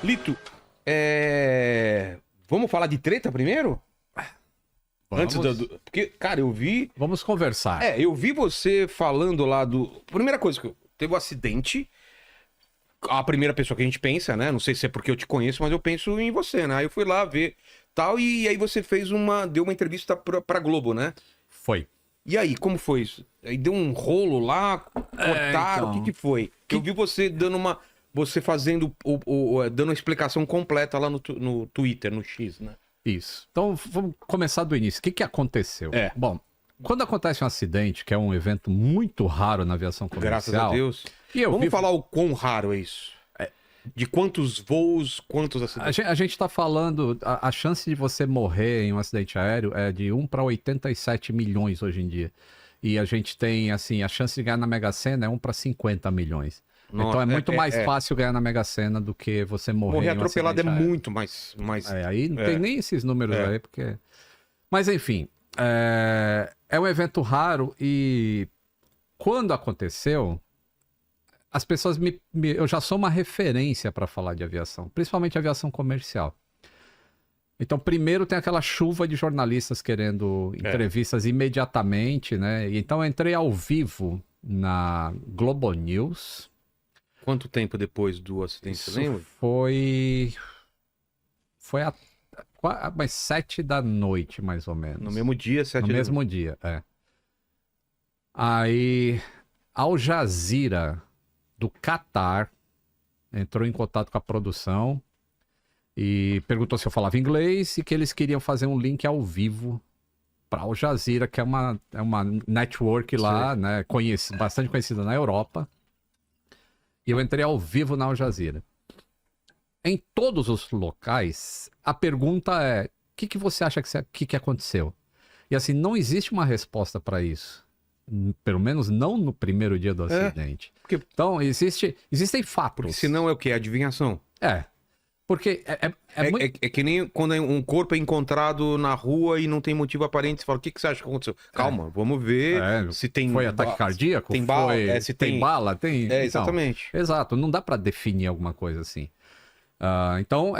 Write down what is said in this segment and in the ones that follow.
Lito, vamos falar de treta primeiro? Vamos. Porque, cara, eu vi... Vamos conversar. Eu vi você falando lá do... Primeira coisa, que teve um acidente. A primeira pessoa que a gente pensa, né? Não sei se é porque eu te conheço, mas eu penso em você, né? Aí eu fui lá ver tal, e aí você deu uma entrevista pra Globo, né? Foi. E aí, como foi isso? Aí deu um rolo lá, cortaram, então. o que foi? Eu vi você dando uma... Você fazendo, dando uma explicação completa lá no Twitter, no X, né? Isso. Então, vamos começar do início. O que aconteceu? Bom, quando acontece um acidente, que é um evento muito raro na aviação comercial... Graças a Deus. Vamos falar o quão raro é isso. De quantos voos, quantos acidentes? A gente está falando... A chance de você morrer em um acidente aéreo é de 1 para 87 milhões hoje em dia. E a gente tem, assim, a chance de ganhar na Mega Sena é 1 para 50 milhões. Nossa, então é muito mais fácil ganhar na Mega Sena do que você morrer em um atropelado acidente é muito mais... aí não tem nem esses números aí, porque... Mas enfim, é um evento raro e quando aconteceu, as pessoas eu já sou uma referência para falar de aviação, principalmente aviação comercial. Então, primeiro tem aquela chuva de jornalistas querendo entrevistas imediatamente, né? E então eu entrei ao vivo na Globo News. Quanto tempo depois do acidente, você lembra? Foi umas 7 da noite, mais ou menos. No mesmo dia, 7 da noite? No mesmo dia, Aí, Al Jazeera, do Catar, entrou em contato com a produção e perguntou se eu falava inglês e que eles queriam fazer um link ao vivo para Al Jazeera, que é uma network lá, né, bastante conhecida na Europa. E eu entrei ao vivo na Al Jazeera. Em todos os locais, a pergunta é: o que você acha que aconteceu? E assim, não existe uma resposta para isso. Pelo menos não no primeiro dia do acidente. Então, existem fatos. Porque senão é o quê? Adivinhação. Porque é que nem quando um corpo é encontrado na rua e não tem motivo aparente, você fala, o que você acha que aconteceu? Calma, vamos ver se tem... Foi ataque cardíaco? Tem bala? Se tem bala? Tem... Então, exatamente. Exato, não dá para definir alguma coisa assim. Então,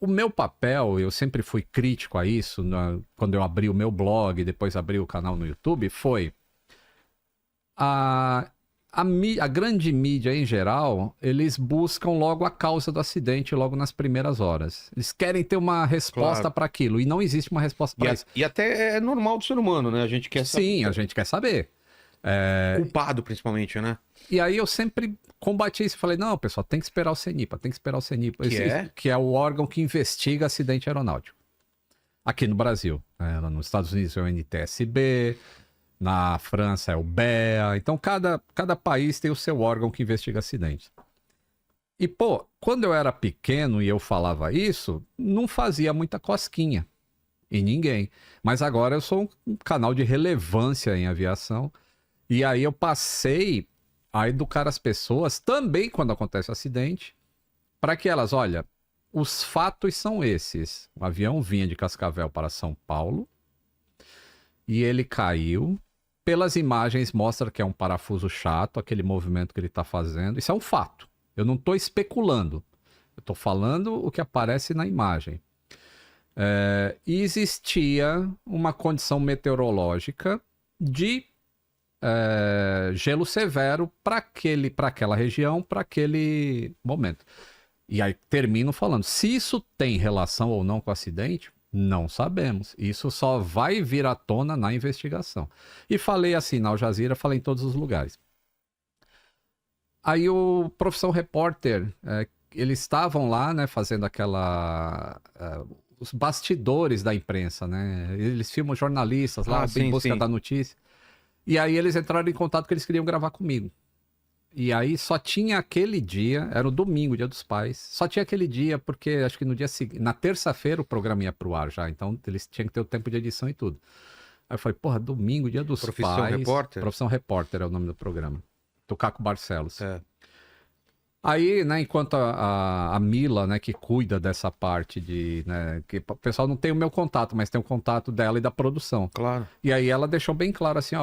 o meu papel, eu sempre fui crítico a isso, quando eu abri o meu blog, depois abri o canal no YouTube, foi... A grande mídia em geral, eles buscam logo a causa do acidente logo nas primeiras horas. Eles querem ter uma resposta para aquilo e não existe uma resposta para isso. E até é normal do ser humano, né? A gente quer saber. Sim, a gente quer saber. Culpado, principalmente, né? E aí eu sempre combati isso. Falei, não, pessoal, tem que esperar o CENIPA, tem que esperar o CENIPA. Que é o órgão que investiga acidente aeronáutico. Aqui no Brasil. Nos Estados Unidos é o NTSB... Na França é o BEA. Então, cada país tem o seu órgão que investiga acidentes. E, quando eu era pequeno e eu falava isso, não fazia muita cosquinha em ninguém. Mas agora eu sou um canal de relevância em aviação. E aí eu passei a educar as pessoas, também quando acontece acidente, para que elas, olha, os fatos são esses. O avião vinha de Cascavel para São Paulo e ele caiu. Pelas imagens mostra que é um parafuso chato, aquele movimento que ele está fazendo. Isso é um fato. Eu não estou especulando. Eu estou falando o que aparece na imagem. E existia uma condição meteorológica de gelo severo para aquela região, para aquele momento. E aí termino falando, se isso tem relação ou não com o acidente... Não sabemos. Isso só vai vir à tona na investigação. E falei assim na Al Jazeera, falei em todos os lugares. Aí o Profissão Repórter, eles estavam lá, né, fazendo os bastidores da imprensa, né? Eles filmam jornalistas lá em busca da notícia. E aí eles entraram em contato que eles queriam gravar comigo. E aí só tinha aquele dia, era o domingo, dia dos pais, só tinha aquele dia porque acho que no dia seguinte, na terça-feira o programa ia pro ar já, então eles tinham que ter o tempo de edição e tudo. Aí eu falei, domingo, dia dos Profissão pais. Repórter? Profissão Repórter é o nome do programa. Do Caco Barcelos. Aí, né, enquanto a Mila, né, que cuida dessa parte de, né, que o pessoal não tem o meu contato, mas tem o contato dela e da produção. Claro. E aí ela deixou bem claro assim,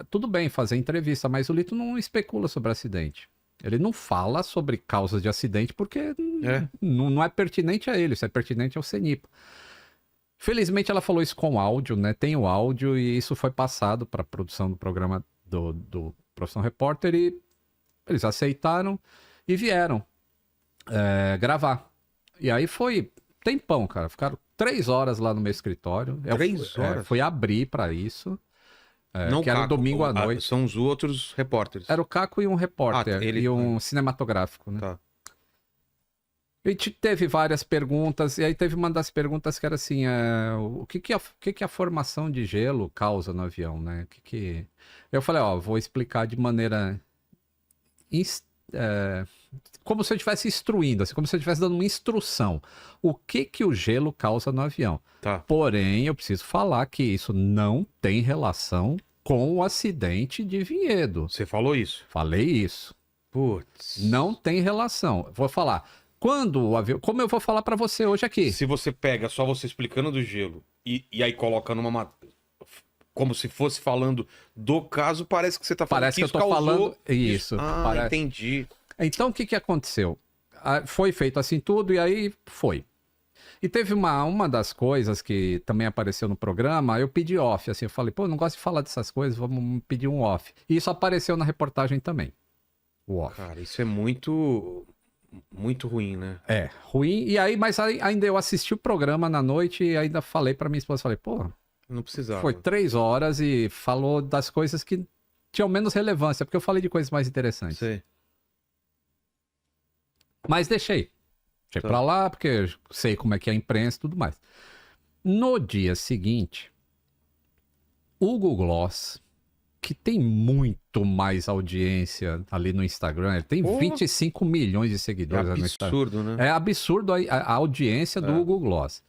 tudo bem fazer entrevista, mas o Lito não especula sobre acidente. Ele não fala sobre causas de acidente porque não é pertinente a ele, isso é pertinente ao CENIPA. Felizmente ela falou isso com áudio, né? Tem o áudio e isso foi passado para a produção do programa do Profissão Repórter e eles aceitaram e vieram gravar. E aí foi tempão, cara. Ficaram 3 horas lá no meu escritório. 3 horas? Fui abrir para isso. Não que era Caco, domingo à noite. São os outros repórteres. Era o Caco e um repórter. E um cinematográfico, né? Tá. A gente teve várias perguntas, e aí teve uma das perguntas que era assim, o que a formação de gelo causa no avião, né? Eu falei, vou explicar de maneira... como se eu estivesse instruindo, assim, como se eu estivesse dando uma instrução. O que o gelo causa no avião. Tá. Porém, eu preciso falar que isso não tem relação com o acidente de Vinhedo. Você falou isso? Falei isso. Putz. Não tem relação. Vou falar... Quando o avião... Como eu vou falar pra você hoje aqui? Se você pega só você explicando do gelo e aí coloca numa... Como se fosse falando do caso, parece que você tá falando parece que eu tô causou... falando... Isso. Entendi. Então, o que aconteceu? Foi feito assim tudo e aí foi. E teve uma das coisas que também apareceu no programa, eu pedi off, assim, eu falei, pô, não gosto de falar dessas coisas, vamos pedir um off. E isso apareceu na reportagem também, o off. Cara, isso é muito ruim, né? Ruim. E aí, mas ainda eu assisti o programa na noite e ainda falei pra minha esposa, falei, pô, não precisava. Foi 3 horas e falou das coisas que tinham menos relevância, porque eu falei de coisas mais interessantes. Sei. Mas deixei pra lá, porque eu sei como é que é a imprensa e tudo mais. No dia seguinte, o Google Gloss, que tem muito mais audiência ali no Instagram, ele tem 25 milhões de seguidores no Instagram. É absurdo, né? É absurdo a audiência do Google Gloss.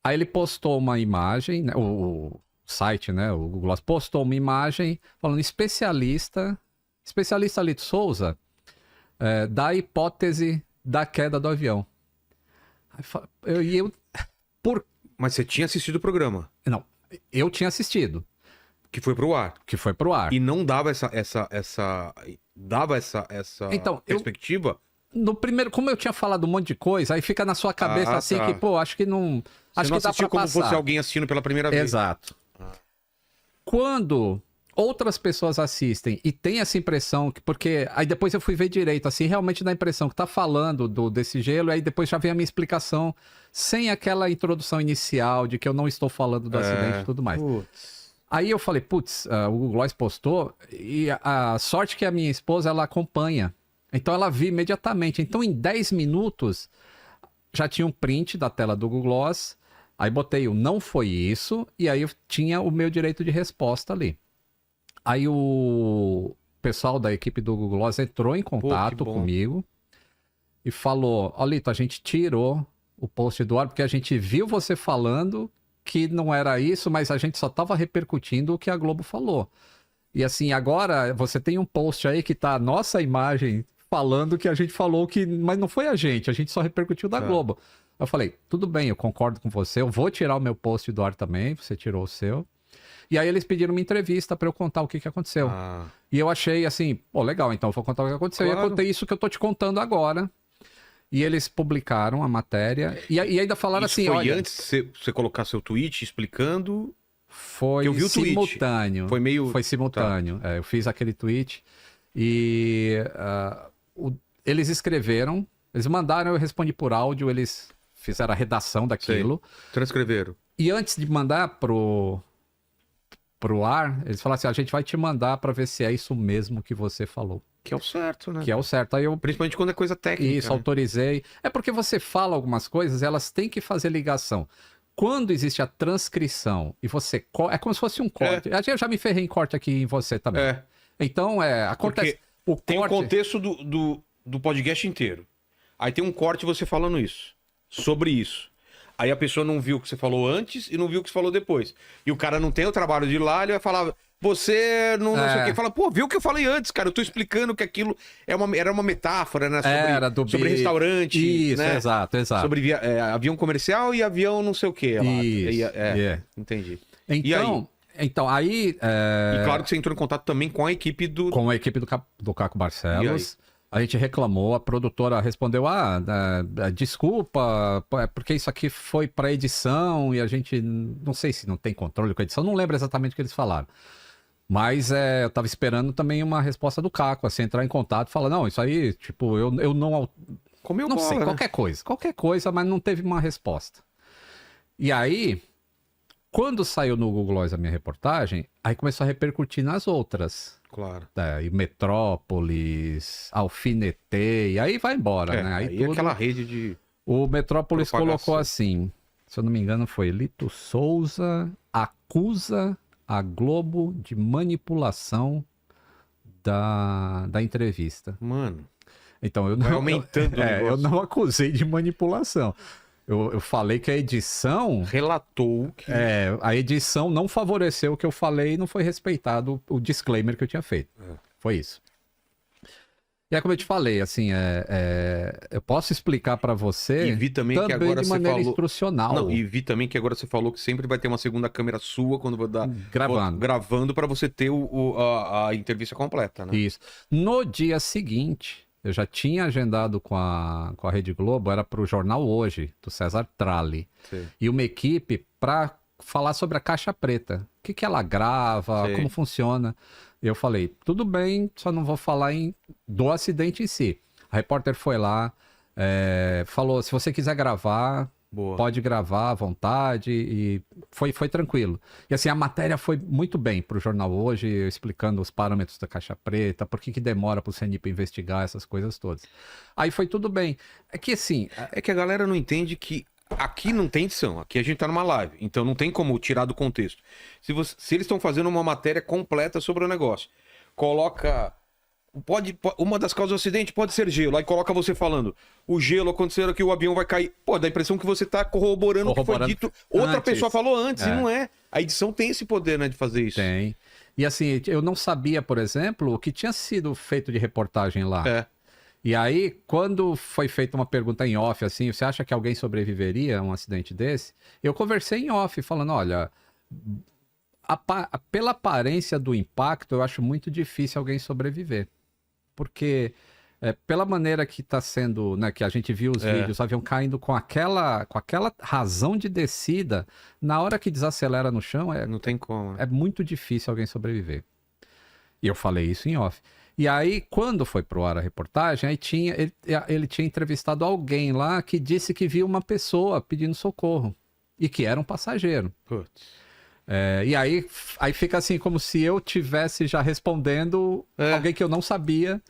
Aí ele postou uma imagem, né, o site, né, o Google Gloss postou uma imagem falando especialista Lito Souza da hipótese da queda do avião. Mas você tinha assistido o programa? Não, eu tinha assistido. Que foi pro ar. E não dava essa então, perspectiva? No primeiro, como eu tinha falado um monte de coisa, aí fica na sua cabeça assim que, pô, acho que não... Você não assistiu como se fosse alguém assistindo pela primeira vez. Exato. Quando outras pessoas assistem e tem essa impressão, porque aí depois eu fui ver direito, assim, realmente dá a impressão que tá falando desse gelo, e aí depois já vem a minha explicação, sem aquela introdução inicial de que eu não estou falando do acidente e tudo mais. Putz. Aí eu falei, o Google Gloss postou, e a sorte que a minha esposa, ela acompanha. Então ela viu imediatamente. Então em 10 minutos já tinha um print da tela do Google Gloss, aí botei o não foi isso, e aí eu tinha o meu direito de resposta ali. Aí o pessoal da equipe do Google Gloss entrou em contato comigo e falou, Lito, a gente tirou o post do ar porque a gente viu você falando que não era isso, mas a gente só estava repercutindo o que a Globo falou. E assim, agora você tem um post aí que tá a nossa imagem falando que a gente falou que... Mas não foi a gente só repercutiu da Globo. Eu falei, tudo bem, eu concordo com você, eu vou tirar o meu post do ar também, você tirou o seu. E aí eles pediram uma entrevista pra eu contar o que aconteceu. E eu achei assim, legal, então eu vou contar o que aconteceu. Claro. E eu contei isso que eu tô te contando agora. E eles publicaram a matéria. E ainda falaram isso assim, foi antes de você colocar seu tweet explicando... Foi eu vi o simultâneo. Tweet. Foi simultâneo. Tá. Eu fiz aquele tweet e eles escreveram, eles mandaram, eu respondi por áudio, eles fizeram a redação daquilo. Sei. Transcreveram. E antes de mandar pro ar, eles falaram assim, a gente vai te mandar pra ver se é isso mesmo que você falou. Que é o certo, né? Que é o certo. Aí eu... Principalmente quando é coisa técnica. Isso, né? Autorizei. É porque você fala algumas coisas, elas têm que fazer ligação. Quando existe a transcrição e você... É como se fosse um corte. Eu já me ferrei em corte aqui em você também. Então, acontece... Tem o contexto do podcast inteiro. Aí tem um corte você falando isso. Sobre isso. Aí a pessoa não viu o que você falou antes e não viu o que você falou depois. E o cara não tem o trabalho de ir lá, ele vai falar... Você não sei o quê. Fala, pô, viu o que eu falei antes, cara? Eu tô explicando que aquilo era uma metáfora, né? Sobre restaurante. Isso, né? Exato. Sobre avião comercial e avião não sei o quê. Entendi. Então, aí... E claro que você entrou em contato também com a equipe do... Com a equipe do Caco Barcelos. A gente reclamou, a produtora respondeu, desculpa, porque isso aqui foi para edição e a gente, não sei se não tem controle com a edição, não lembro exatamente o que eles falaram. Mas eu tava esperando também uma resposta do Caco, assim, entrar em contato e falar, não, isso aí, tipo, eu não... Comeu não bola, sei, né? qualquer coisa, mas não teve uma resposta. E aí, quando saiu no Google Gloss a minha reportagem, aí começou a repercutir nas outras. Claro. E Metrópolis, Alfinetei, aí vai embora, né? Aí tudo... aquela rede de... O Metrópolis propagação. colocou assim, se eu não me engano foi Lito Souza acusa a Globo de manipulação da entrevista. Mano. Então eu não... Vai aumentando o negócio. Eu não acusei de manipulação. Eu falei que a edição... Relatou que... a edição não favoreceu o que eu falei e não foi respeitado o disclaimer que eu tinha feito. Foi isso. E é como eu te falei, assim, eu posso explicar para você e vi também que agora de você maneira falou... instrucional. Não, e vi também que agora você falou que sempre vai ter uma segunda câmera sua quando vou dar... Gravando para você ter a entrevista completa, né? Isso. No dia seguinte... Eu já tinha agendado com a Rede Globo, era para o Jornal Hoje, do César Tralli. Sim. E uma equipe para falar sobre a caixa preta. O que ela grava, Sim. como funciona. E eu falei, tudo bem, só não vou falar do acidente em si. A repórter foi lá, falou, se você quiser gravar... Boa. Pode gravar à vontade e foi tranquilo. E assim, a matéria foi muito bem para o Jornal Hoje, explicando os parâmetros da caixa preta, por que demora para o CNIPA investigar essas coisas todas. Aí foi tudo bem. É que assim... É que a galera não entende que aqui não tem edição, aqui a gente tá numa live, então não tem como tirar do contexto. Se eles estão fazendo uma matéria completa sobre o negócio, coloca... uma das causas do acidente pode ser gelo. Aí coloca você falando, o gelo aconteceu que o avião vai cair. Pô, dá a impressão que você tá corroborando o que foi dito. Outra pessoa falou antes, e não é. A edição tem esse poder, né, de fazer isso. Tem. E assim, eu não sabia, por exemplo, o que tinha sido feito de reportagem lá. E aí, quando foi feita uma pergunta em off, assim, você acha que alguém sobreviveria a um acidente desse? Eu conversei em off, falando, olha... pela aparência do impacto, eu acho muito difícil alguém sobreviver. Porque pela maneira que está sendo, né, que a gente viu os vídeos, o avião caindo com aquela razão de descida, na hora que desacelera no chão, não tem como. É muito difícil alguém sobreviver. E eu falei isso em off. E aí, quando foi pro ar a reportagem, aí ele tinha entrevistado alguém lá que disse que viu uma pessoa pedindo socorro e que era um passageiro. Putz. E aí fica assim, como se eu tivesse já respondendo alguém que eu não sabia,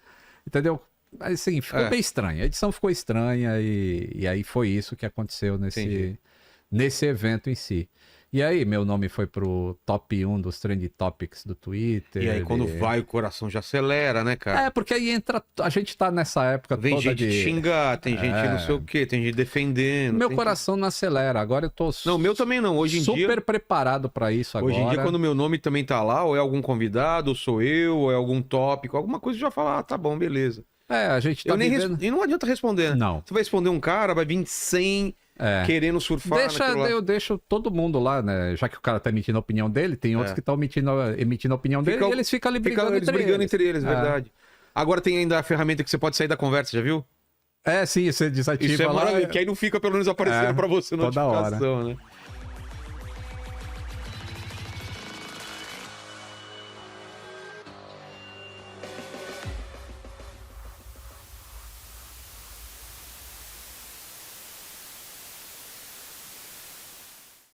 entendeu? Assim, ficou bem estranho. A edição ficou estranha e aí foi isso que aconteceu nesse evento em si. E aí, meu nome foi pro top 1 dos Trend Topics do Twitter. E aí, quando vai, o coração já acelera, né, cara? Porque aí entra... A gente tá nessa época Vem toda gente xingar, tem gente não sei o quê, tem gente defendendo. Meu coração não acelera. Agora eu tô... Não, meu também não. Hoje em dia... Super preparado pra isso agora. Hoje em dia, quando meu nome também tá lá, ou é algum convidado, ou sou eu, ou é algum tópico, alguma coisa, eu já falo, tá bom, beleza. A gente tá E não adianta responder. Não. Você vai responder um cara, vai vir 100... querendo surfar eu deixo todo mundo lá, né? Já que o cara tá emitindo a opinião dele, tem outros que estão emitindo a opinião dele e eles ficam ali brigando entre eles. Verdade. Agora tem ainda a ferramenta que você pode sair da conversa, já viu? Sim, você desativa isso lá. Que aí não fica pelo menos aparecendo pra você toda notificação, hora. né?